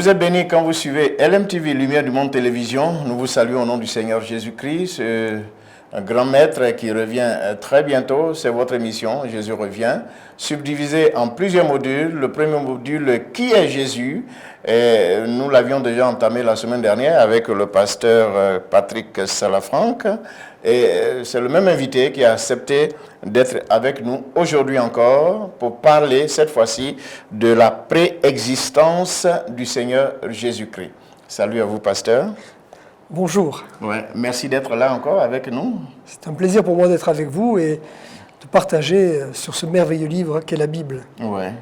Vous êtes bénis quand vous suivez LMTV, Lumière du Monde Télévision. Nous vous saluons au nom du Seigneur Jésus-Christ, un grand maître qui revient très bientôt. C'est votre émission, Jésus revient, subdivisée en plusieurs modules. Le premier module, qui est Jésus? Et nous l'avions déjà entamé la semaine dernière avec le pasteur Patrick Salafranque. Et c'est le même invité qui a accepté d'être avec nous aujourd'hui encore pour parler cette fois-ci de la préexistence du Seigneur Jésus-Christ. Salut à vous, pasteur. Bonjour. Ouais, merci d'être là encore avec nous. C'est un plaisir pour moi d'être avec vous et de partager sur ce merveilleux livre qu'est la Bible. Ouais.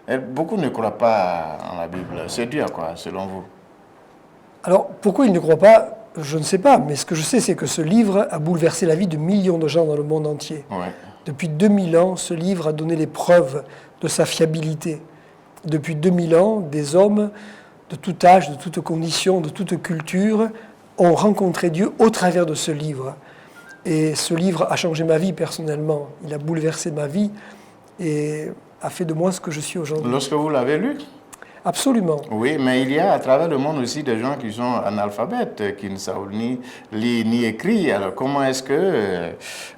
Et beaucoup ne croient pas en la Bible. C'est dû à quoi, selon vous? Alors, pourquoi ils ne croient pas? Je ne sais pas, mais ce que je sais, c'est que ce livre a bouleversé la vie de millions de gens dans le monde entier. Ouais. Depuis 2000 ans, ce livre a donné les preuves de sa fiabilité. Depuis 2000 ans, des hommes de tout âge, de toutes conditions, de toute culture ont rencontré Dieu au travers de ce livre. Et ce livre a changé ma vie personnellement. Il a bouleversé ma vie et a fait de moi ce que je suis aujourd'hui. Lorsque vous l'avez lu? Absolument. Oui, mais il y a à travers le monde aussi des gens qui sont analphabètes, qui ne savent ni lire ni écrire. Alors comment est-ce que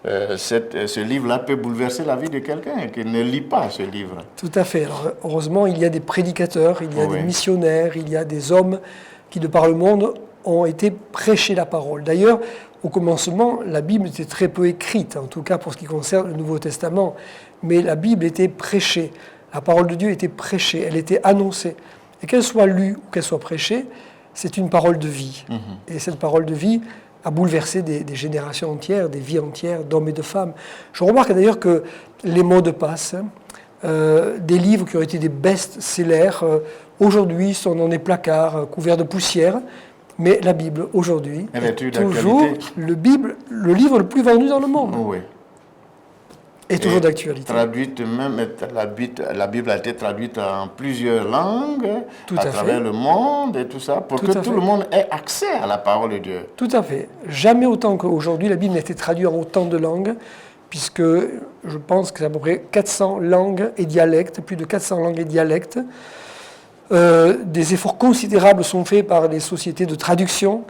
ce livre-là peut bouleverser la vie de quelqu'un qui ne lit pas ce livre? Tout à fait. Alors, heureusement, il y a des prédicateurs, il y a des missionnaires, il y a des hommes qui, de par le monde, ont été prêcher la parole. D'ailleurs, au commencement, la Bible était très peu écrite, en tout cas pour ce qui concerne le Nouveau Testament. Mais la Bible était prêchée. La parole de Dieu était prêchée, elle était annoncée. Et qu'elle soit lue ou qu'elle soit prêchée, c'est une parole de vie. Et cette parole de vie a bouleversé des générations entières, des vies entières d'hommes et de femmes. Je remarque d'ailleurs que les mots de passe, des livres qui ont été des best-sellers, aujourd'hui sont dans des placards couverts de poussière. Mais la Bible, aujourd'hui, est toujours le livre le plus vendu dans le monde. Oui. Et toujours d'actualité. Traduite même, la Bible a été traduite en plusieurs langues, à travers le monde et tout ça, pour que tout le monde ait accès à la parole de Dieu. Tout à fait. Jamais autant qu'aujourd'hui, la Bible n'a été traduite en autant de langues, puisque je pense que c'est à peu près 400 langues et dialectes, plus de 400 langues et dialectes. Des efforts considérables sont faits par les sociétés de traduction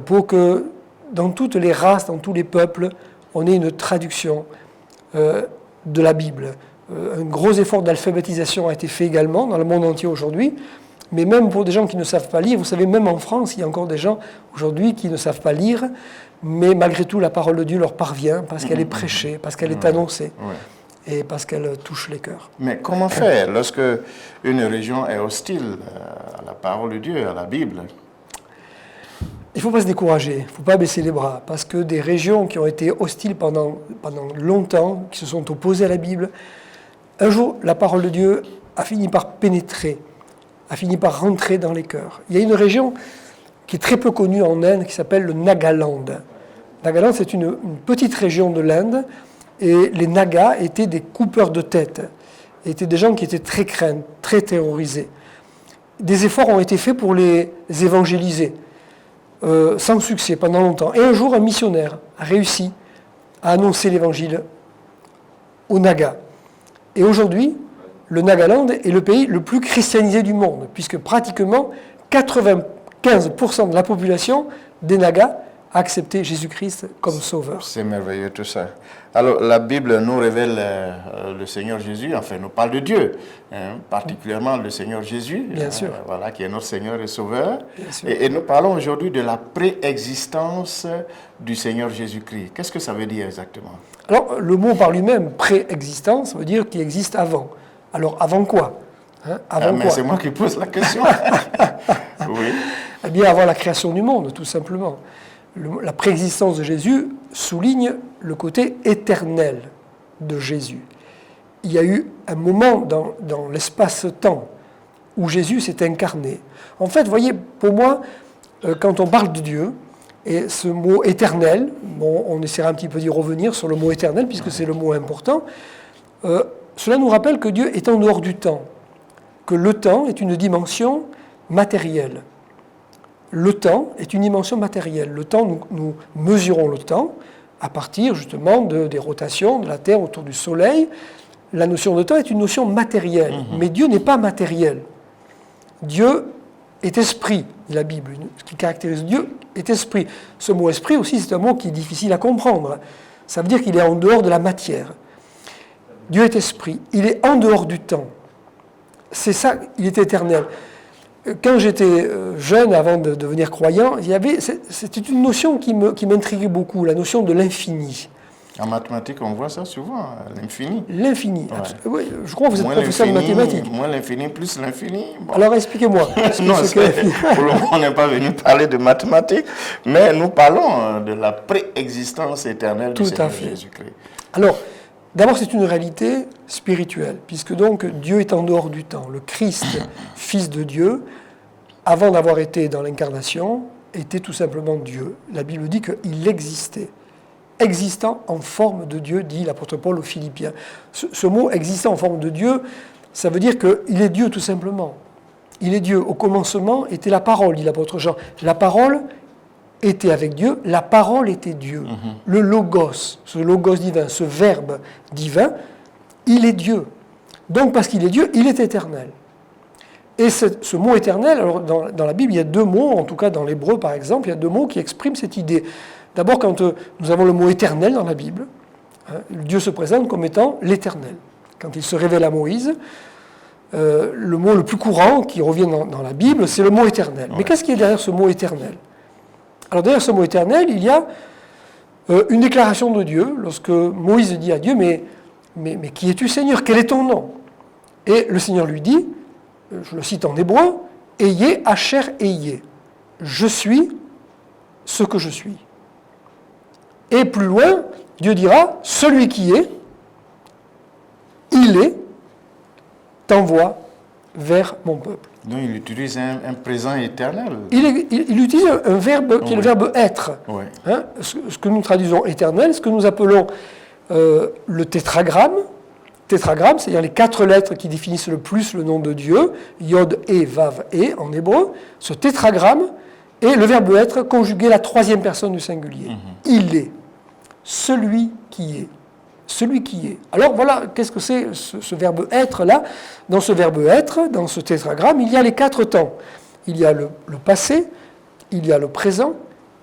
pour que dans toutes les races, dans tous les peuples, on ait une traduction de la Bible. Un gros effort d'alphabétisation a été fait également dans le monde entier aujourd'hui, mais même pour des gens qui ne savent pas lire, vous savez, même en France, il y a encore des gens aujourd'hui qui ne savent pas lire, mais malgré tout, la parole de Dieu leur parvient parce qu'elle est prêchée, parce qu'elle est annoncée. Et parce qu'elle touche les cœurs. Mais comment faire lorsque une région est hostile à la parole de Dieu, à la Bible? Il ne faut pas se décourager, il ne faut pas baisser les bras, parce que des régions qui ont été hostiles pendant longtemps, qui se sont opposées à la Bible, un jour, la parole de Dieu a fini par pénétrer, a fini par rentrer dans les cœurs. Il y a une région qui est très peu connue en Inde, qui s'appelle le Nagaland. Nagaland, c'est une petite région de l'Inde, et les Nagas étaient des coupeurs de tête, étaient des gens qui étaient très craints, très terrorisés. Des efforts ont été faits pour les évangéliser, sans succès pendant longtemps. Et un jour, un missionnaire a réussi à annoncer l'évangile aux Nagas. Et aujourd'hui, le Nagaland est le pays le plus christianisé du monde, puisque pratiquement 95% de la population des Nagas a accepté Jésus-Christ comme sauveur. C'est merveilleux tout ça. Alors la Bible nous révèle le Seigneur Jésus, enfin nous parle de Dieu, particulièrement le Seigneur Jésus, bien sûr. Voilà, qui est notre Seigneur et Sauveur. Bien sûr. Et nous parlons aujourd'hui de la préexistence du Seigneur Jésus-Christ. Qu'est-ce que ça veut dire exactement? Alors le mot par lui-même, préexistence, veut dire qu'il existe avant. Alors avant quoi? Avant quoi? C'est moi qui pose la question. Oui. Eh bien avant la création du monde, tout simplement. La préexistence de Jésus souligne le côté éternel de Jésus. Il y a eu un moment dans l'espace-temps où Jésus s'est incarné. En fait, vous voyez, pour moi, quand on parle de Dieu, et ce mot éternel, bon, on essaiera un petit peu d'y revenir sur le mot éternel, puisque c'est le mot important, cela nous rappelle que Dieu est en dehors du temps, que le temps est une dimension matérielle. Le temps est une dimension matérielle. Le temps, nous mesurons le temps à partir justement des rotations de la Terre autour du Soleil. La notion de temps est une notion matérielle, mais Dieu n'est pas matériel. Dieu est esprit, dit la Bible. Ce qui caractérise Dieu est esprit. Ce mot esprit aussi, c'est un mot qui est difficile à comprendre. Ça veut dire qu'il est en dehors de la matière. Dieu est esprit. Il est en dehors du temps. C'est ça, il est éternel. Quand j'étais jeune, avant de devenir croyant, c'était une notion qui m'intriguait beaucoup, la notion de l'infini. En mathématiques, on voit ça souvent, l'infini. L'infini, Ouais. Oui, je crois que vous êtes Moins professeur de l'infini, mathématiques. Moins l'infini, plus l'infini. Bon. Alors expliquez-moi. Non, pour le moment, on n'est pas venu parler de mathématiques, mais nous parlons de la préexistence éternelle du Seigneur Jésus-Christ. Alors, d'abord, c'est une réalité spirituelle, puisque donc Dieu est en dehors du temps. Le Christ, Fils de Dieu, avant d'avoir été dans l'incarnation, était tout simplement Dieu. La Bible dit qu'il existait. Existant en forme de Dieu, dit l'apôtre Paul aux Philippiens. Ce mot existant en forme de Dieu, ça veut dire qu'il est Dieu tout simplement. Il est Dieu. Au commencement était la parole, dit l'apôtre Jean. La parole était avec Dieu, la parole était Dieu. Le logos, ce logos divin, ce verbe divin, il est Dieu. Donc parce qu'il est Dieu, il est éternel. Et ce mot éternel, alors dans la Bible, il y a deux mots, en tout cas dans l'hébreu par exemple, il y a deux mots qui expriment cette idée. D'abord, quand nous avons le mot éternel dans la Bible, Dieu se présente comme étant l'éternel. Quand il se révèle à Moïse, le mot le plus courant qui revient dans la Bible, c'est le mot éternel. Ouais. Mais qu'est-ce qu'il y a derrière ce mot éternel ? Alors derrière ce mot éternel, il y a une déclaration de Dieu, lorsque Moïse dit à Dieu, mais qui es-tu Seigneur ? Quel est ton nom ? Et le Seigneur lui dit, je le cite en hébreu, Eyé Asher Eyé, je suis ce que je suis. Et plus loin, Dieu dira, celui qui est, il est, t'envoie vers mon peuple. Donc il utilise un présent éternel. Il utilise un verbe qui est le verbe être. Oui. Hein, ce que nous traduisons éternel, ce que nous appelons le tétragramme. Tétragramme, c'est-à-dire les 4 lettres qui définissent le plus le nom de Dieu, Yod, E, Vav, E en hébreu. Ce tétragramme est le verbe être conjugué à la 3e personne du singulier. Il est. Celui qui est. Celui qui est. Alors voilà, qu'est-ce que c'est ce verbe être-là ? Dans ce verbe être, dans ce tétragramme, il y a les 4 temps. Il y a le passé, il y a le présent,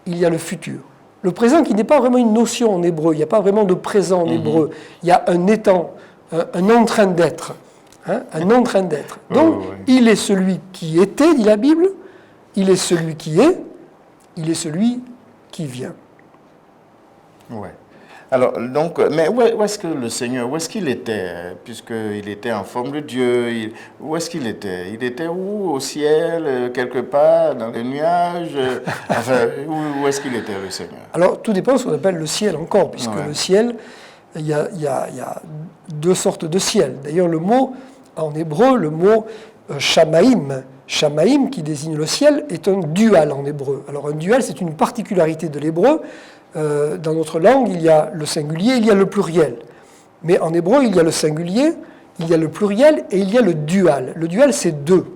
il y a le futur. Le présent qui n'est pas vraiment une notion en hébreu, il n'y a pas vraiment de présent en hébreu. Il y a un étant, un en train d'être. Hein, un en train d'être. Donc, il est celui qui était, dit la Bible, il est celui qui est, il est celui qui vient. Oui. Alors, donc, mais où est-ce que le Seigneur, où est-ce qu'il était, puisqu'il était en forme de Dieu, où est-ce qu'il était ? Il était où ? Au ciel, quelque part, dans les nuages enfin, où est-ce qu'il était, le Seigneur ? Alors, tout dépend de ce qu'on appelle le ciel encore, puisque le ciel, il y a 2 sortes de ciel. D'ailleurs, le mot, en hébreu, le mot shamaïm, shamaïm, qui désigne le ciel, est un dual en hébreu. Alors, un dual, c'est une particularité de l'hébreu. Dans notre langue, il y a le singulier, il y a le pluriel. Mais en hébreu, il y a le singulier, il y a le pluriel et il y a le dual. Le dual, c'est 2.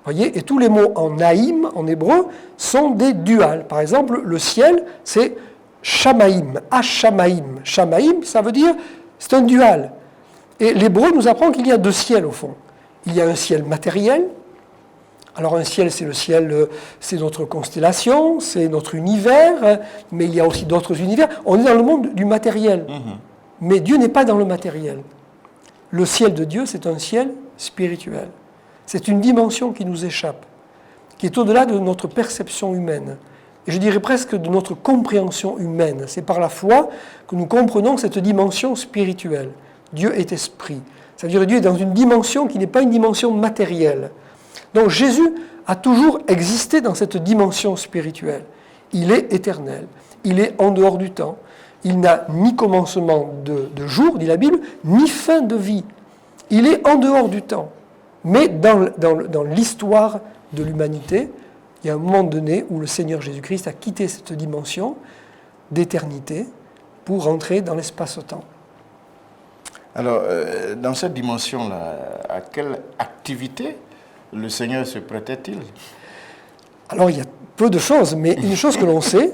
Voyez ? Et tous les mots en naïm, en hébreu, sont des duals. Par exemple, le ciel, c'est shamaïm, ha-shamaïm. Shamaïm, ça veut dire, c'est un dual. Et l'hébreu nous apprend qu'il y a 2 ciels, au fond. Il y a un ciel matériel. Alors un ciel, c'est le ciel, c'est notre constellation, c'est notre univers, mais il y a aussi d'autres univers. On est dans le monde du matériel, mais Dieu n'est pas dans le matériel. Le ciel de Dieu, c'est un ciel spirituel. C'est une dimension qui nous échappe, qui est au-delà de notre perception humaine. Et je dirais presque de notre compréhension humaine. C'est par la foi que nous comprenons cette dimension spirituelle. Dieu est esprit. Ça veut dire que Dieu est dans une dimension qui n'est pas une dimension matérielle. Donc Jésus a toujours existé dans cette dimension spirituelle. Il est éternel, il est en dehors du temps. Il n'a ni commencement de jour, dit la Bible, ni fin de vie. Il est en dehors du temps. Mais dans l'histoire de l'humanité, il y a un moment donné où le Seigneur Jésus-Christ a quitté cette dimension d'éternité pour rentrer dans l'espace-temps. Alors, dans cette dimension-là, à quelle activité le Seigneur se prêtait-il ? Alors, il y a peu de choses, mais une chose que l'on sait,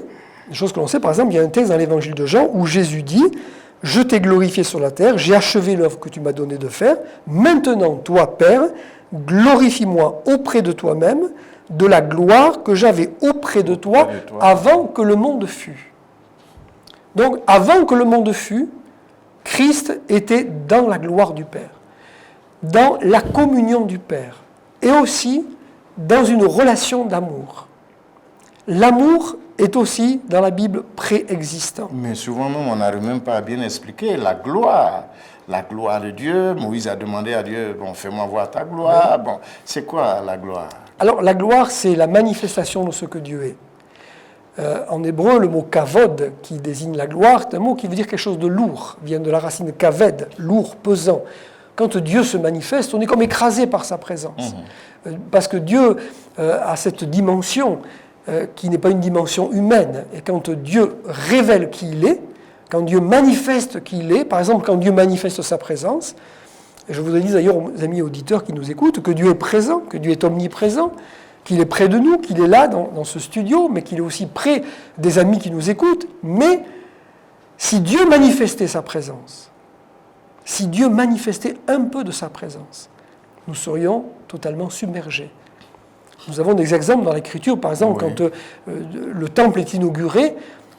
par exemple, il y a un texte dans l'évangile de Jean où Jésus dit « Je t'ai glorifié sur la terre, j'ai achevé l'œuvre que tu m'as donné de faire. Maintenant, toi, Père, glorifie-moi auprès de toi-même de la gloire que j'avais auprès de toi avant que le monde fût. Donc, avant que le monde fût, Christ était dans la gloire du Père, dans la communion du Père, et aussi dans une relation d'amour. L'amour est aussi, dans la Bible, préexistant. Mais souvent même, on n'arrive même pas à bien expliquer la gloire. La gloire de Dieu, Moïse a demandé à Dieu, bon, fais-moi voir ta gloire. Oui. Bon, c'est quoi la gloire? Alors, la gloire, c'est la manifestation de ce que Dieu est. En hébreu, le mot kavod, qui désigne la gloire, c'est un mot qui veut dire quelque chose de lourd, vient de la racine kaved, lourd, pesant. Quand Dieu se manifeste, on est comme écrasé par sa présence. Parce que Dieu a cette dimension qui n'est pas une dimension humaine. Et quand Dieu révèle qui il est, quand Dieu manifeste qui il est, par exemple quand Dieu manifeste sa présence, et je vous ai dit d'ailleurs aux amis auditeurs qui nous écoutent que Dieu est présent, que Dieu est omniprésent, qu'il est près de nous, qu'il est là dans ce studio, mais qu'il est aussi près des amis qui nous écoutent. Mais si Dieu manifestait sa présence, si Dieu manifestait un peu de sa présence, nous serions totalement submergés. Nous avons des exemples dans l'Écriture, par exemple, quand le temple est inauguré,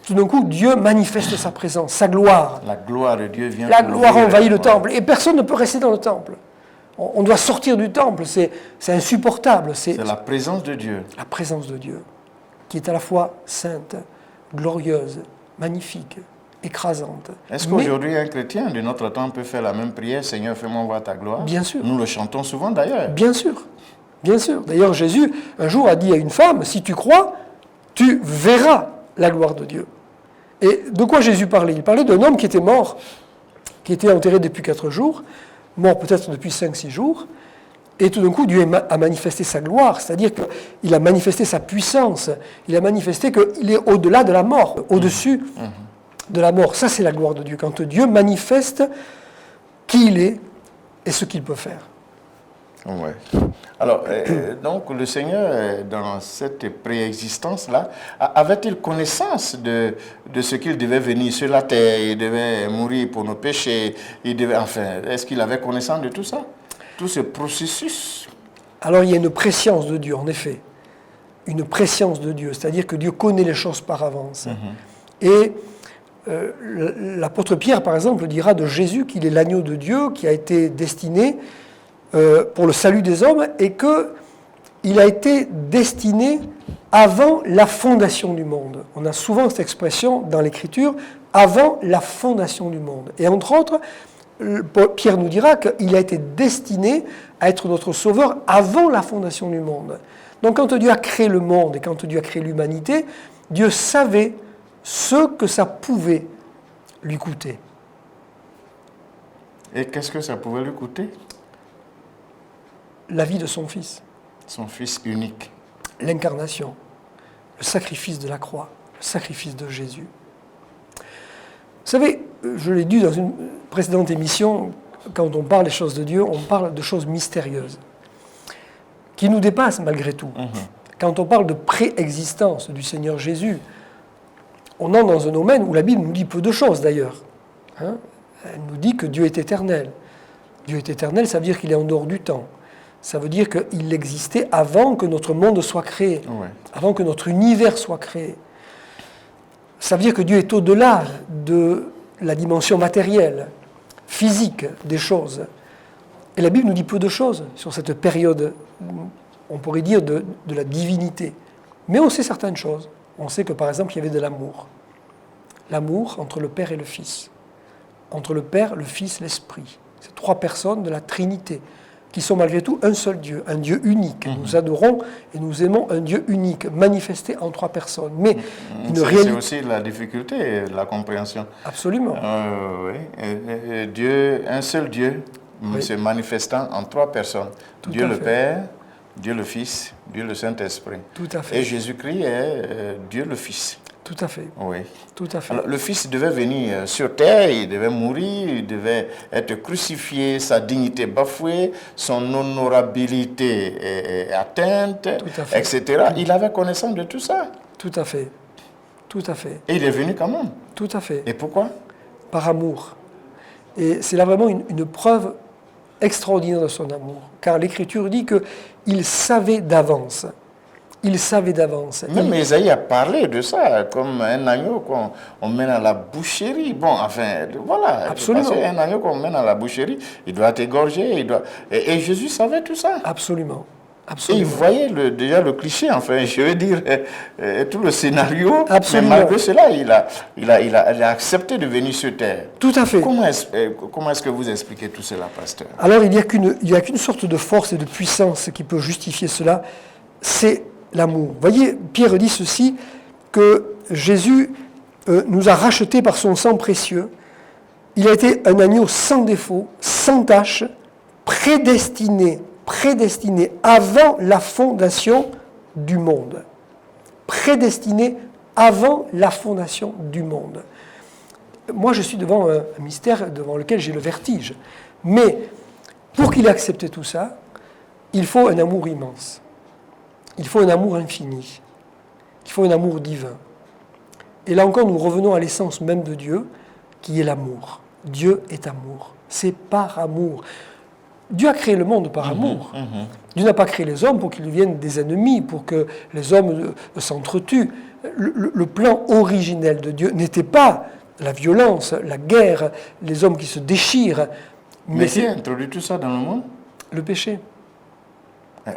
tout d'un coup, Dieu manifeste sa présence, sa gloire. La gloire de Dieu vient. La gloire envahit le temple, et personne ne peut rester dans le temple. On doit sortir du temple, c'est insupportable. C'est la présence de Dieu. La présence de Dieu, qui est à la fois sainte, glorieuse, magnifique, écrasante. Est-ce qu'aujourd'hui, un chrétien de notre temps peut faire la même prière, Seigneur, fais-moi voir ta gloire? Bien sûr. Nous le chantons souvent d'ailleurs. Bien sûr, bien sûr. D'ailleurs, Jésus, un jour, a dit à une femme, si tu crois, tu verras la gloire de Dieu. Et de quoi Jésus parlait? Il parlait d'un homme qui était mort, qui était enterré depuis 4 jours, mort peut-être depuis 5-6 jours, et tout d'un coup, Dieu a manifesté sa gloire, c'est-à-dire qu'il a manifesté sa puissance, il a manifesté qu'il est au-delà de la mort, au-dessus de la mort. Ça, c'est la gloire de Dieu, quand Dieu manifeste qui il est et ce qu'il peut faire. Ouais. Alors, donc, le Seigneur, dans cette préexistence-là, avait-il connaissance de ce qu'il devait venir sur la terre, il devait mourir pour nos péchés, est-ce qu'il avait connaissance de tout ça? Tout ce processus? Alors, il y a une prescience de Dieu, en effet. Une prescience de Dieu, c'est-à-dire que Dieu connaît les choses par avance. Et l'apôtre Pierre, par exemple, dira de Jésus qu'il est l'agneau de Dieu qui a été destiné pour le salut des hommes et qu'il a été destiné avant la fondation du monde. On a souvent cette expression dans l'Écriture, avant la fondation du monde. Et entre autres, Pierre nous dira qu'il a été destiné à être notre sauveur avant la fondation du monde. Donc quand Dieu a créé le monde et quand Dieu a créé l'humanité, Dieu savait ce que ça pouvait lui coûter. Et qu'est-ce que ça pouvait lui coûter? La vie de son Fils. Son Fils unique. L'incarnation, le sacrifice de la croix, le sacrifice de Jésus. Vous savez, je l'ai dit dans une précédente émission, quand on parle des choses de Dieu, on parle de choses mystérieuses, qui nous dépassent malgré tout. Quand on parle de préexistence du Seigneur Jésus, on entre dans un domaine où la Bible nous dit peu de choses d'ailleurs. Elle nous dit que Dieu est éternel. Dieu est éternel, ça veut dire qu'il est en dehors du temps. Ça veut dire qu'il existait avant que notre monde soit créé, avant que notre univers soit créé. Ça veut dire que Dieu est au-delà de la dimension matérielle, physique des choses. Et la Bible nous dit peu de choses sur cette période, on pourrait dire, de la divinité. Mais on sait certaines choses. On sait que, par exemple, il y avait de l'amour. L'amour entre le Père et le Fils. Entre le Père, le Fils, l'Esprit. C'est 3 personnes de la Trinité, qui sont malgré tout un seul Dieu, un Dieu unique. Nous adorons et nous aimons un Dieu unique, manifesté en 3 personnes. Mais c'est aussi la difficulté, la compréhension. Absolument. Oui. Dieu, un seul Dieu, se manifestant en 3 personnes. Tout Dieu à le fait. Père, Dieu le Fils, Dieu le Saint-Esprit. Tout à fait. Et Jésus-Christ est Dieu le Fils. Tout à fait. Oui. Tout à fait. Alors, le Fils devait venir sur terre, il devait mourir, il devait être crucifié, sa dignité bafouée, son honorabilité atteinte, etc. Il avait connaissance de tout ça. Tout à fait. Tout à fait. Et il est venu quand même. Tout à fait. Et pourquoi? Par amour. Et c'est là vraiment une preuve extraordinaire de son amour. Car l'Écriture dit qu'il savait d'avance. Il savait d'avance. Même Isaïe a parlé de ça, comme un agneau qu'on mène à la boucherie. Bon, enfin, voilà. Absolument. Parce qu'un agneau qu'on mène à la boucherie, il doit être égorgé. Et Jésus savait tout ça. Absolument. Et Absolument. il voyait déjà le cliché, enfin, je veux dire, tout le scénario. Absolument. Mais malgré cela, il a accepté de venir sur terre. Tout à fait. Comment est-ce que vous expliquez tout cela, pasteur? Alors, il n'y a qu'une sorte de force et de puissance qui peut justifier cela, c'est l'amour. Vous voyez, Pierre dit ceci, que Jésus nous a rachetés par son sang précieux. Il a été un agneau sans défaut, sans tache, prédestiné avant la fondation du monde. Prédestiné avant la fondation du monde. Moi, je suis devant un mystère devant lequel j'ai le vertige. Mais pour qu'il ait accepté tout ça, il faut un amour immense. Il faut un amour infini. Il faut un amour divin. Et là encore, nous revenons à l'essence même de Dieu, qui est l'amour. Dieu est amour. C'est par amour. Dieu a créé le monde par amour. Dieu n'a pas créé les hommes pour qu'ils deviennent des ennemis, pour que les hommes s'entretuent. Le plan originel de Dieu n'était pas la violence, la guerre, les hommes qui se déchirent. Mais qui a introduit tout ça dans le monde? Le péché.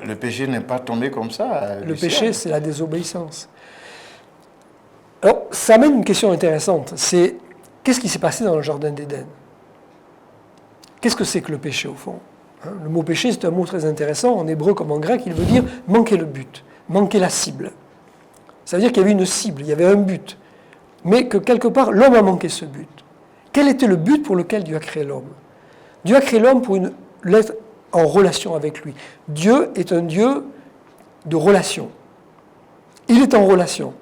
Le péché n'est pas tombé comme ça. Le péché, c'est la désobéissance. Alors, ça amène une question intéressante. C'est qu'est-ce qui s'est passé dans le jardin d'Éden? Qu'est-ce que c'est que le péché, au fond? Le mot péché, c'est un mot très intéressant. En hébreu comme en grec, il veut dire manquer le but, manquer la cible. Ça veut dire qu'il y avait une cible, il y avait un but. Mais que quelque part, l'homme a manqué ce but. Quel était le but pour lequel Dieu a créé l'homme? Dieu a créé l'homme pour l'être en relation avec lui. Dieu est un Dieu de relation. Il est en relation.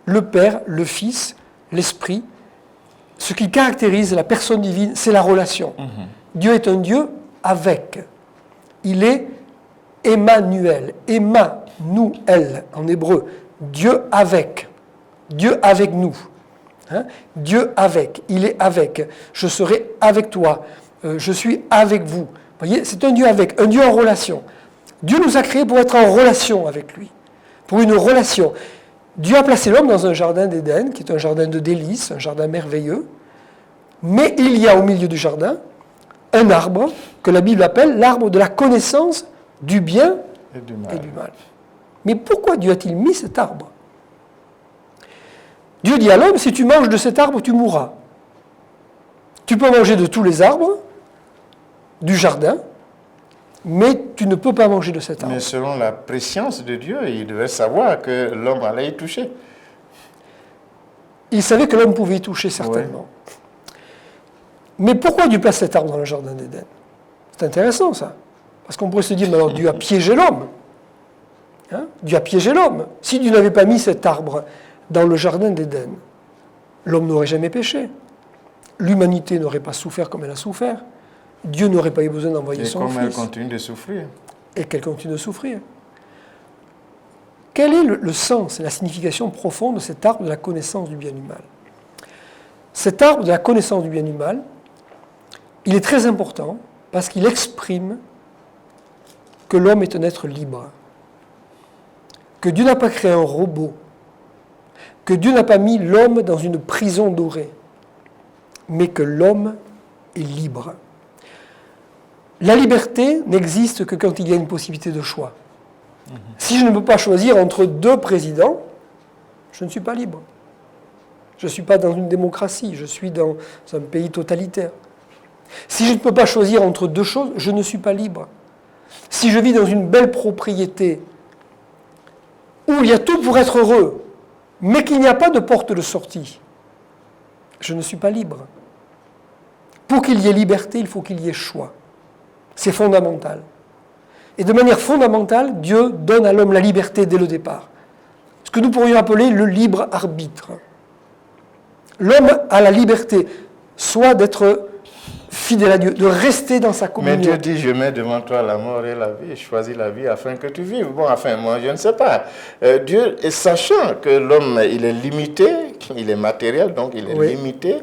Le Père, le Fils, l'Esprit, ce qui caractérise la personne divine, c'est la relation. Dieu est un Dieu avec. Il est Emmanuel. Emmanuel en hébreu. Dieu avec. Dieu avec nous. Dieu avec. Il est avec. Je serai avec toi. Je suis avec vous. Vous voyez, c'est un Dieu avec, un Dieu en relation. Dieu nous a créés pour être en relation avec lui, pour une relation. Dieu a placé l'homme dans un jardin d'Éden, qui est un jardin de délices, un jardin merveilleux, mais il y a au milieu du jardin un arbre que la Bible appelle l'arbre de la connaissance du bien et du mal. Mais pourquoi Dieu a-t-il mis cet arbre? Dieu dit à l'homme, si tu manges de cet arbre, tu mourras. Tu peux manger de tous les arbres du jardin, mais tu ne peux pas manger de cet arbre. Mais selon la préscience de Dieu, il devait savoir que l'homme allait y toucher. Il savait que l'homme pouvait y toucher, certainement. Oui. Mais pourquoi Dieu place cet arbre dans le jardin d'Éden? C'est intéressant, ça. Parce qu'on pourrait se dire, mais alors Dieu a piégé l'homme. Dieu a piégé l'homme. Si Dieu n'avait pas mis cet arbre dans le jardin d'Éden, l'homme n'aurait jamais péché. L'humanité n'aurait pas souffert comme elle a souffert. Dieu n'aurait pas eu besoin d'envoyer son Fils. Et comme elle continue de souffrir. Et qu'elle continue de souffrir. Quel est le sens et la signification profonde de cet arbre de la connaissance du bien et du mal? Cet arbre de la connaissance du bien et du mal, il est très important parce qu'il exprime que l'homme est un être libre. Que Dieu n'a pas créé un robot. Que Dieu n'a pas mis l'homme dans une prison dorée. Mais que l'homme est libre. La liberté n'existe que quand il y a une possibilité de choix. Si je ne peux pas choisir entre deux présidents, je ne suis pas libre. Je ne suis pas dans une démocratie, je suis dans un pays totalitaire. Si je ne peux pas choisir entre deux choses, je ne suis pas libre. Si je vis dans une belle propriété où il y a tout pour être heureux, mais qu'il n'y a pas de porte de sortie, je ne suis pas libre. Pour qu'il y ait liberté, il faut qu'il y ait choix. C'est fondamental. Et de manière fondamentale, Dieu donne à l'homme la liberté dès le départ. Ce que nous pourrions appeler le libre arbitre. L'homme a la liberté, soit d'être fidèle à Dieu, de rester dans sa communion. Mais Dieu dit, je mets devant toi la mort et la vie, je choisis la vie afin que tu vives. Bon, enfin, moi, je ne sais pas. Dieu, sachant que l'homme, il est limité, physique, il est matériel, donc il est limité,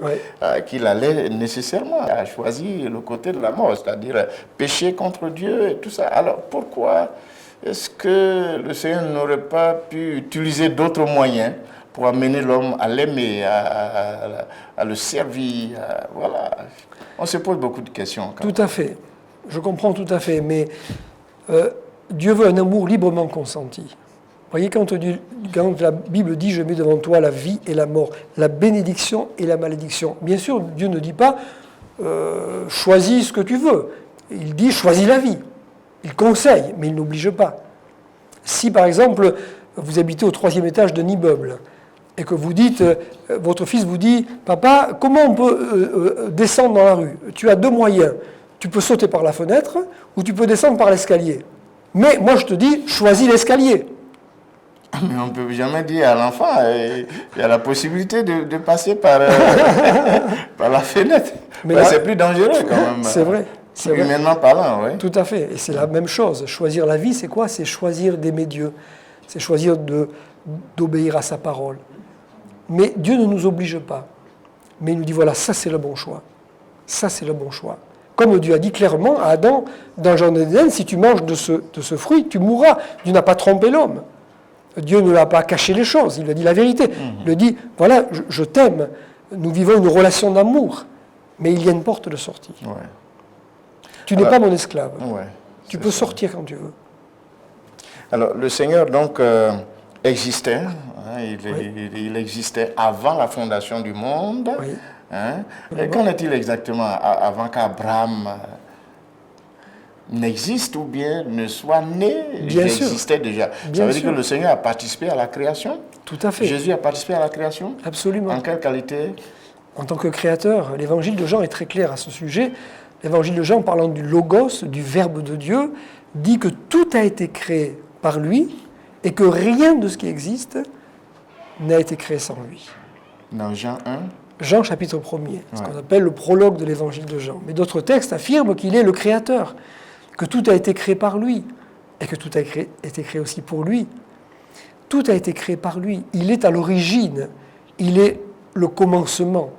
qu'il allait nécessairement choisir le côté de la mort, c'est-à-dire pécher contre Dieu et tout ça. Alors pourquoi est-ce que le Seigneur n'aurait pas pu utiliser d'autres moyens pour amener l'homme à l'aimer, à le servir, voilà. On se pose beaucoup de questions. Tout à fait. Je comprends tout à fait. Mais Dieu veut un amour librement consenti. Vous voyez, quand la Bible dit « Je mets devant toi la vie et la mort, la bénédiction et la malédiction », bien sûr, Dieu ne dit pas « Choisis ce que tu veux ». Il dit « Choisis la vie ». Il conseille, mais il n'oblige pas. Si, par exemple, vous habitez au 3e étage d'un immeuble, et que vous dites, votre fils vous dit, papa, comment on peut descendre dans la rue? Tu as deux moyens. Tu peux sauter par la fenêtre ou tu peux descendre par l'escalier. Mais moi je te dis, choisis l'escalier. Mais on ne peut jamais dire à l'enfant, il y a la possibilité de passer par, par la fenêtre. Mais c'est plus dangereux quand même. C'est vrai. Humainement parlant, oui. Tout à fait. Et c'est la même chose. Choisir la vie, c'est quoi? C'est choisir d'aimer Dieu. C'est choisir d'obéir à sa parole. Mais Dieu ne nous oblige pas. Mais il nous dit, voilà, ça c'est le bon choix. Ça c'est le bon choix. Comme Dieu a dit clairement à Adam, dans le jardin d'Éden, si tu manges de ce fruit, tu mourras. Dieu n'a pas trompé l'homme. Dieu ne lui a pas caché les choses. Il lui a dit la vérité. Il lui a dit, voilà, je t'aime. Nous vivons une relation d'amour. Mais il y a une porte de sortie. Ouais. Tu n'es pas mon esclave. Ouais, tu peux sortir quand tu veux. Alors, le Seigneur, donc, existait. Il existait avant la fondation du monde. Oui. Hein? Qu'en est-il exactement avant qu'Abraham n'existe ou bien ne soit né? Il existait déjà. Ça veut dire que le Seigneur a participé à la création? Tout à fait. Jésus a participé à la création? Absolument. En quelle qualité? En tant que créateur. L'évangile de Jean est très clair à ce sujet. L'évangile de Jean, parlant du Logos, du Verbe de Dieu, dit que tout a été créé par lui et que rien de ce qui existe n'a été créé sans lui. Dans Jean 1? Jean chapitre 1er, ce qu'on appelle le prologue de l'évangile de Jean. Mais d'autres textes affirment qu'il est le créateur, que tout a été créé par lui et que tout a été créé aussi pour lui. Tout a été créé par lui. Il est à l'origine. Il est le commencement.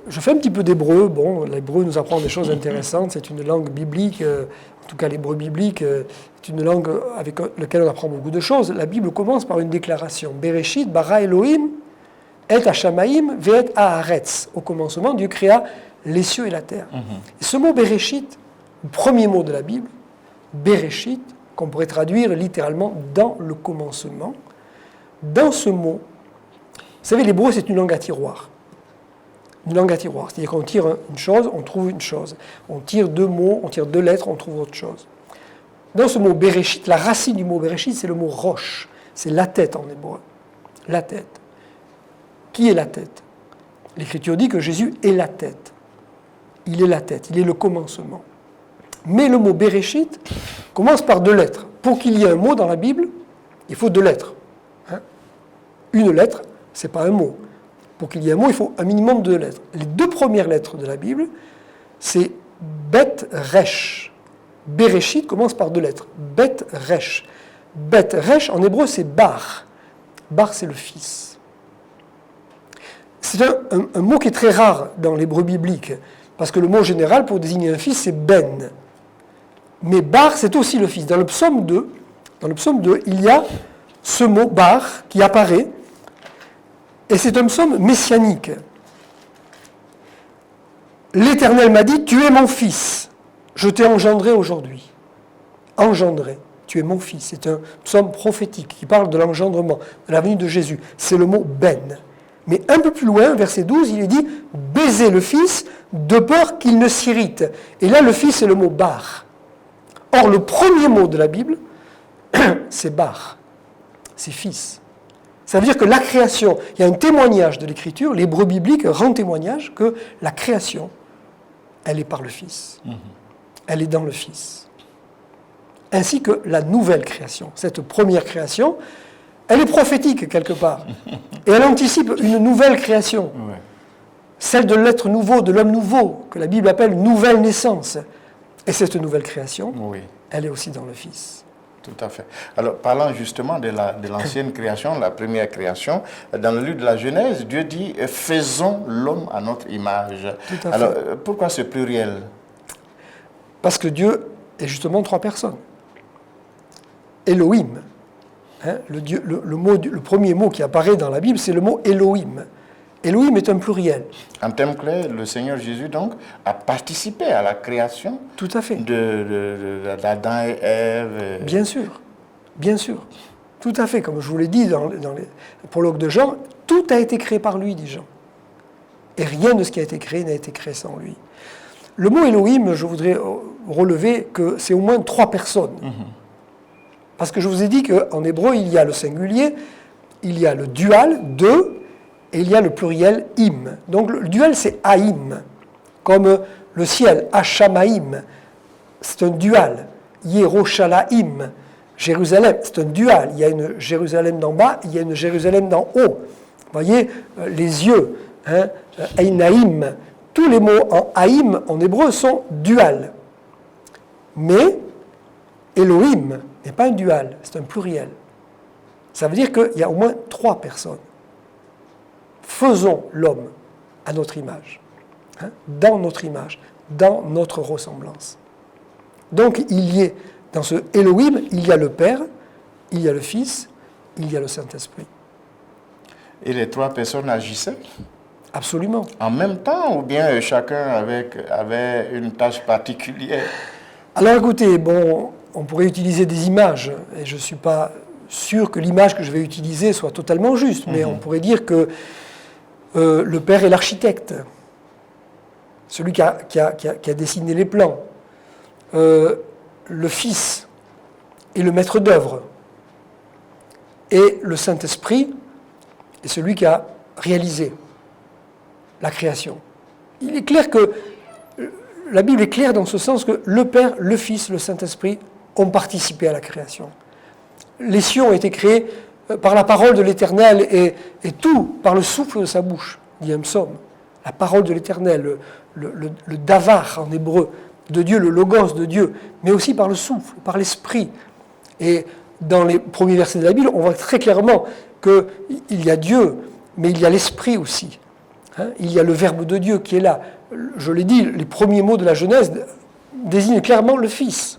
Je fais un petit peu d'hébreu. Bon, l'hébreu nous apprend des choses intéressantes. C'est une langue biblique, en tout cas l'hébreu biblique, c'est une langue avec laquelle on apprend beaucoup de choses. La Bible commence par une déclaration. Bereshit, bara Elohim, et hashamaim, ve'et haaretz. Au commencement, Dieu créa les cieux et la terre. Et ce mot Bereshit, le premier mot de la Bible, Bereshit, qu'on pourrait traduire littéralement dans le commencement, dans ce mot, vous savez, l'hébreu c'est une langue à tiroir. Une langue à tiroir, c'est-à-dire qu'on tire une chose, on trouve une chose. On tire deux mots, on tire deux lettres, on trouve autre chose. Dans ce mot Bereshit, la racine du mot Bereshit, c'est le mot roche. C'est la tête en hébreu. La tête. Qui est la tête? L'Écriture dit que Jésus est la tête. Il est la tête, il est le commencement. Mais le mot Bereshit commence par deux lettres. Pour qu'il y ait un mot dans la Bible, il faut deux lettres. Une lettre, ce n'est pas un mot. Pour qu'il y ait un mot, il faut un minimum de deux lettres. Les deux premières lettres de la Bible, c'est Bet Resh. Bereshit commence par deux lettres. Bet Resh. Bet Resh, en hébreu, c'est Bar. Bar, c'est le fils. C'est un mot qui est très rare dans l'hébreu biblique, parce que le mot général pour désigner un fils, c'est Ben. Mais Bar, c'est aussi le fils. Dans le psaume 2, il y a ce mot Bar qui apparaît, et c'est un psaume messianique. L'Éternel m'a dit, tu es mon fils, je t'ai engendré aujourd'hui. Engendré, tu es mon fils. C'est un psaume prophétique qui parle de l'engendrement, de la venue de Jésus. C'est le mot Ben. Mais un peu plus loin, verset 12, il est dit « Baiser le fils de peur qu'il ne s'irrite ». Et là, le fils, c'est le mot « bar ». Or, le premier mot de la Bible, c'est « bar ». C'est « fils ». Ça veut dire que la création, il y a un témoignage de l'Écriture, l'hébreu biblique rend témoignage que la création, elle est par le Fils. Elle est dans le Fils. Ainsi que la nouvelle création. Cette première création, elle est prophétique quelque part. Et elle anticipe une nouvelle création. Celle de l'être nouveau, de l'homme nouveau, que la Bible appelle nouvelle naissance. Et cette nouvelle création, elle est aussi dans le Fils. Tout à fait. Alors, parlant justement de l'ancienne création, la première création, dans le livre de la Genèse, Dieu dit « faisons l'homme à notre image ». Alors, pourquoi ce pluriel? Parce que Dieu est justement trois personnes. Elohim, hein, le premier mot qui apparaît dans la Bible, c'est le mot Elohim. Elohim est un pluriel. En termes clairs, le Seigneur Jésus donc a participé à la création. Tout à fait. d'Adam et Ève. Bien sûr, bien sûr. Tout à fait, comme je vous l'ai dit dans les prologues de Jean, tout a été créé par lui, dit Jean. Et rien de ce qui a été créé n'a été créé sans lui. Le mot Elohim, je voudrais relever que c'est au moins trois personnes. Parce que je vous ai dit qu'en hébreu, il y a le singulier, il y a le dual, deux, et il y a le pluriel im. Donc le dual, c'est haïm, comme le ciel, hashamaïm, c'est un dual. Yerushalayim, Jérusalem, c'est un dual. Il y a une Jérusalem d'en bas, il y a une Jérusalem d'en haut. Vous voyez, les yeux, hein, Einaïm, tous les mots en haïm, en hébreu, sont duals. Mais Elohim n'est pas un dual, c'est un pluriel. Ça veut dire qu'il y a au moins trois personnes. Faisons l'homme à notre image, hein, dans notre image, dans notre ressemblance. Donc il y a, dans ce Elohim, il y a le Père, il y a le Fils, il y a le Saint-Esprit. Et les trois personnes agissaient? Absolument. En même temps, ou bien chacun avait une tâche particulière? Alors écoutez, bon, on pourrait utiliser des images, et je ne suis pas sûr que l'image que je vais utiliser soit totalement juste, mais on pourrait dire que le Père est l'architecte, celui qui a dessiné les plans. Le Fils est le maître d'œuvre. Et le Saint-Esprit est celui qui a réalisé la création. Il est clair que la Bible est claire dans ce sens que le Père, le Fils, le Saint-Esprit ont participé à la création. Les cieux ont été créés par la parole de l'Éternel et tout par le souffle de sa bouche, dit un psaume. La parole de l'Éternel, le davar en hébreu, de Dieu, le logos de Dieu, mais aussi par le souffle, par l'esprit. Et dans les premiers versets de la Bible, on voit très clairement qu'il y a Dieu, mais il y a l'esprit aussi. Hein, il y a le Verbe de Dieu qui est là. Je l'ai dit, les premiers mots de la Genèse désignent clairement le Fils.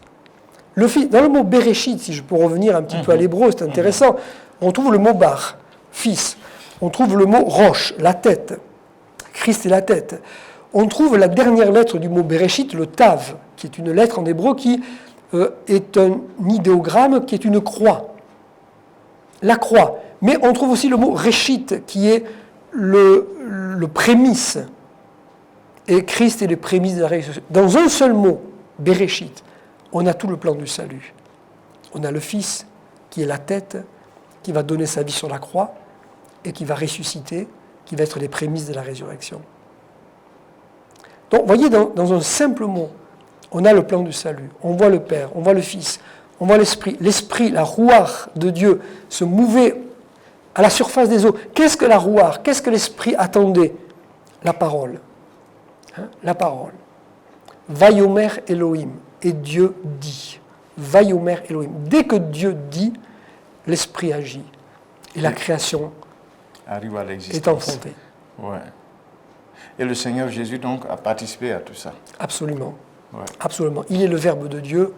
Le Fils, dans le mot Bereshit, si je peux revenir un petit peu à l'hébreu, c'est intéressant, on trouve le mot bar, Fils. On trouve le mot roche, la tête. Christ est la tête. On trouve la dernière lettre du mot Bereshit, le Tav, qui est une lettre en hébreu qui est un idéogramme, qui est une croix. La croix. Mais on trouve aussi le mot Réchit, qui est le prémisse. Et Christ est le prémisse de la résurrection. Dans un seul mot, Bereshit, on a tout le plan du salut. On a le Fils, qui est la tête, qui va donner sa vie sur la croix, et qui va ressusciter, qui va être les prémices de la résurrection. Donc, vous voyez, dans un simple mot, on a le plan du salut. On voit le Père, on voit le Fils, on voit l'Esprit. L'Esprit, la rouar de Dieu, se mouvait à la surface des eaux. Qu'est-ce que la rouar? Qu'est-ce que l'Esprit attendait? La parole. Hein? La parole. Vayomer Elohim. Et Dieu dit. Vayomer Elohim. Dès que Dieu dit, l'Esprit agit. Et la création arrive à l'existence. Est enfantée. Ouais. Et le Seigneur Jésus, donc, a participé à tout ça. Absolument. Ouais. Absolument. Il est le Verbe de Dieu.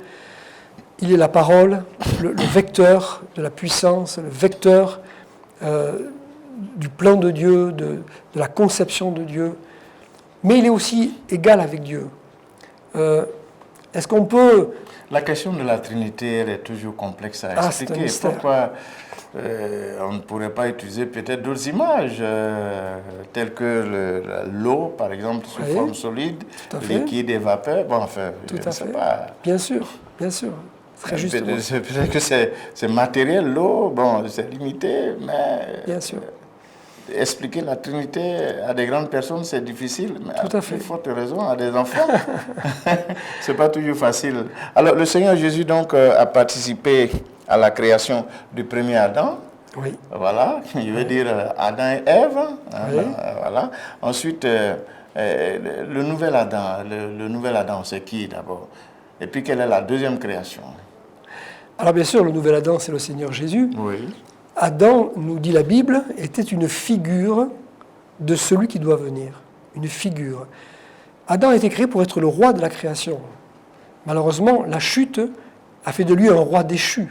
Il est la parole, le vecteur de la puissance, le vecteur du plan de Dieu, de la conception de Dieu. Mais il est aussi égal avec Dieu. Est-ce qu'on peut... La question de la Trinité, elle est toujours complexe à expliquer. Pourquoi on ne pourrait pas utiliser peut-être d'autres images, telles que l'eau, par exemple, sous forme solide, liquide et vapeur. Bon, enfin, tout je ne sais fait. pas. Bien sûr, bien sûr. Très justement. Peut-être que c'est matériel, l'eau, bon, c'est limité, mais... Bien sûr. Expliquer la Trinité à des grandes personnes, c'est difficile, mais tout à fait. Plus forte raison, à des enfants, c'est pas toujours facile. Alors, le Seigneur Jésus, donc, a participé à la création du premier Adam. Oui. Voilà, je veux dire Adam et Ève. Oui. Voilà. Ensuite, le nouvel Adam. Le nouvel Adam, c'est qui d'abord? Et puis, quelle est la deuxième création? Alors bien sûr, le nouvel Adam, c'est le Seigneur Jésus. Oui. Adam, nous dit la Bible, était une figure de celui qui doit venir. Une figure. Adam a été créé pour être le roi de la création. Malheureusement, la chute a fait de lui un roi déchu.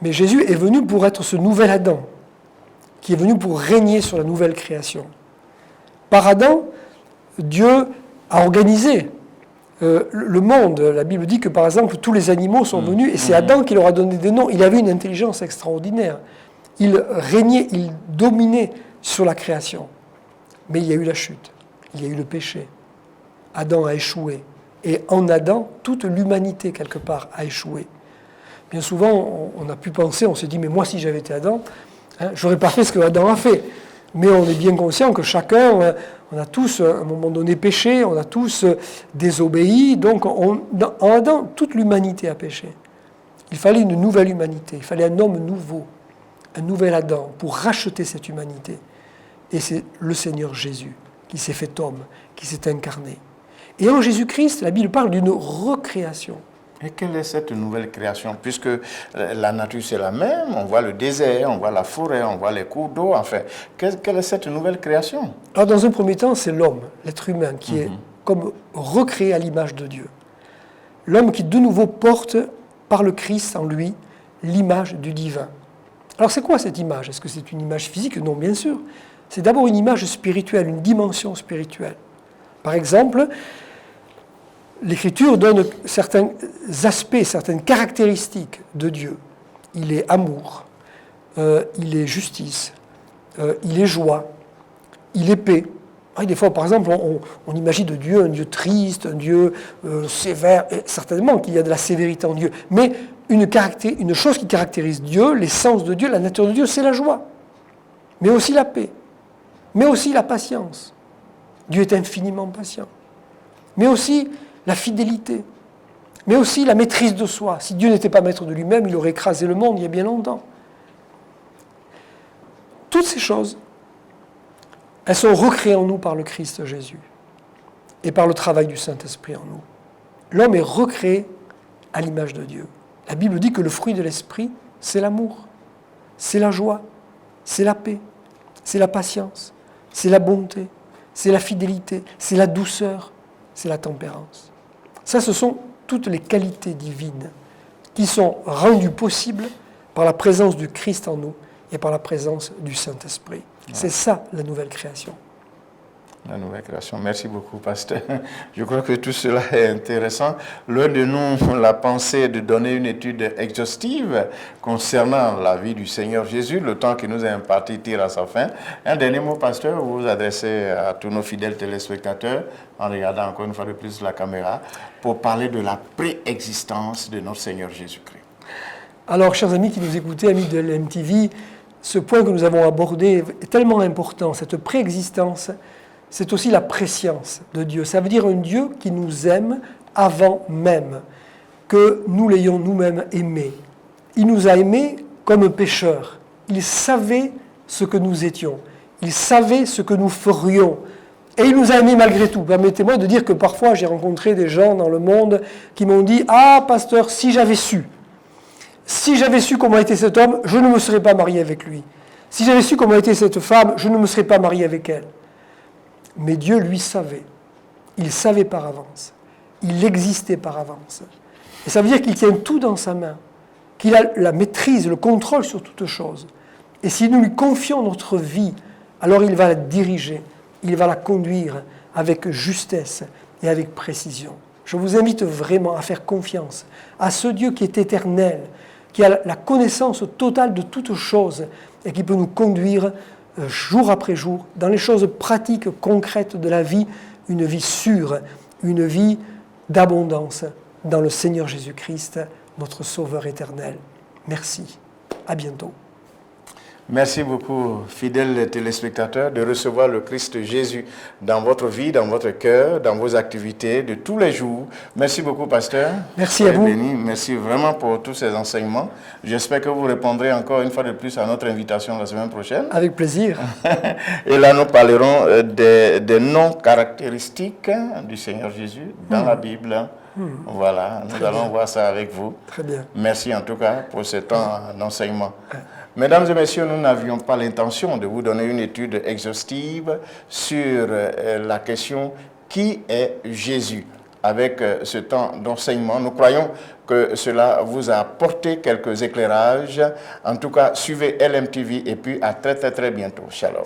Mais Jésus est venu pour être ce nouvel Adam, qui est venu pour régner sur la nouvelle création. Par Adam, Dieu a organisé le monde. La Bible dit que, par exemple, tous les animaux sont venus, et c'est Adam qui leur a donné des noms. Il avait une intelligence extraordinaire. Il régnait, il dominait sur la création. Mais il y a eu la chute, il y a eu le péché. Adam a échoué. Et en Adam, toute l'humanité, quelque part, a échoué. Bien souvent, on a pu penser, on s'est dit, mais moi, si j'avais été Adam, j'aurais pas fait ce que Adam a fait. Mais on est bien conscient que chacun, on a tous, à un moment donné, péché, on a tous désobéi. Donc, en Adam, toute l'humanité a péché. Il fallait une nouvelle humanité, il fallait un homme nouveau, un nouvel Adam, pour racheter cette humanité. Et c'est le Seigneur Jésus qui s'est fait homme, qui s'est incarné. Et en Jésus-Christ, la Bible parle d'une recréation. Et quelle est cette nouvelle création? Puisque la nature c'est la même, on voit le désert, on voit la forêt, on voit les cours d'eau, enfin, quelle est cette nouvelle création? Alors dans un premier temps, c'est l'homme, l'être humain, qui est comme recréé à l'image de Dieu. L'homme qui de nouveau porte par le Christ en lui l'image du divin. Alors c'est quoi cette image? Est-ce que c'est une image physique? Non, bien sûr. C'est d'abord une image spirituelle, une dimension spirituelle. Par exemple, l'Écriture donne certains aspects, certaines caractéristiques de Dieu. Il est amour, il est justice, il est joie, il est paix. Et des fois, par exemple, on imagine de Dieu un Dieu triste, un Dieu sévère, et certainement qu'il y a de la sévérité en Dieu. Mais une chose qui caractérise Dieu, l'essence de Dieu, la nature de Dieu, c'est la joie. Mais aussi la paix, mais aussi la patience. Dieu est infiniment patient. Mais aussi la fidélité, mais aussi la maîtrise de soi. Si Dieu n'était pas maître de lui-même, il aurait écrasé le monde il y a bien longtemps. Toutes ces choses, elles sont recréées en nous par le Christ Jésus et par le travail du Saint-Esprit en nous. L'homme est recréé à l'image de Dieu. La Bible dit que le fruit de l'Esprit, c'est l'amour, c'est la joie, c'est la paix, c'est la patience, c'est la bonté, c'est la fidélité, c'est la douceur, c'est la tempérance. Ça, ce sont toutes les qualités divines qui sont rendues possibles par la présence du Christ en nous et par la présence du Saint-Esprit. Ouais. C'est ça, la nouvelle création. La nouvelle création. Merci beaucoup, pasteur. Je crois que tout cela est intéressant. L'un de nous l'a pensé de donner une étude exhaustive concernant la vie du Seigneur Jésus. Le temps qui nous est imparti tire à sa fin. Un dernier mot, pasteur, vous vous adressez à tous nos fidèles téléspectateurs en regardant encore une fois de plus la caméra pour parler de la préexistence de notre Seigneur Jésus-Christ. Alors, chers amis qui nous écoutez, amis de l'MTV, ce point que nous avons abordé est tellement important, cette préexistence. C'est aussi la préscience de Dieu. Ça veut dire un Dieu qui nous aime avant même que nous l'ayons nous-mêmes aimé. Il nous a aimés comme pécheurs. Il savait ce que nous étions. Il savait ce que nous ferions. Et il nous a aimés malgré tout. Permettez-moi de dire que parfois j'ai rencontré des gens dans le monde qui m'ont dit « Ah, pasteur, si j'avais su comment était cet homme, je ne me serais pas marié avec lui. Si j'avais su comment était cette femme, je ne me serais pas marié avec elle. » Mais Dieu, lui, savait. Il savait par avance. Il existait par avance. Et ça veut dire qu'il tient tout dans sa main, qu'il a la maîtrise, le contrôle sur toute chose. Et si nous lui confions notre vie, alors il va la diriger, il va la conduire avec justesse et avec précision. Je vous invite vraiment à faire confiance à ce Dieu qui est éternel, qui a la connaissance totale de toutes choses et qui peut nous conduire jour après jour, dans les choses pratiques, concrètes de la vie, une vie sûre, une vie d'abondance dans le Seigneur Jésus-Christ, notre Sauveur éternel. Merci. À bientôt. Merci beaucoup, fidèles téléspectateurs, de recevoir le Christ Jésus dans votre vie, dans votre cœur, dans vos activités de tous les jours. Merci beaucoup, pasteur. Merci Soyez à vous. bénis. Merci vraiment pour tous ces enseignements. J'espère que vous répondrez encore une fois de plus à notre invitation la semaine prochaine. Avec plaisir. Et là, nous parlerons des noms caractéristiques du Seigneur Jésus dans la Bible. Voilà, nous allons voir ça avec vous. Très bien. Merci en tout cas pour ce temps d'enseignement. Mesdames et messieurs, nous n'avions pas l'intention de vous donner une étude exhaustive sur la question « Qui est Jésus ?» Avec ce temps d'enseignement, nous croyons que cela vous a apporté quelques éclairages. En tout cas, suivez LMTV et puis à très bientôt. Shalom.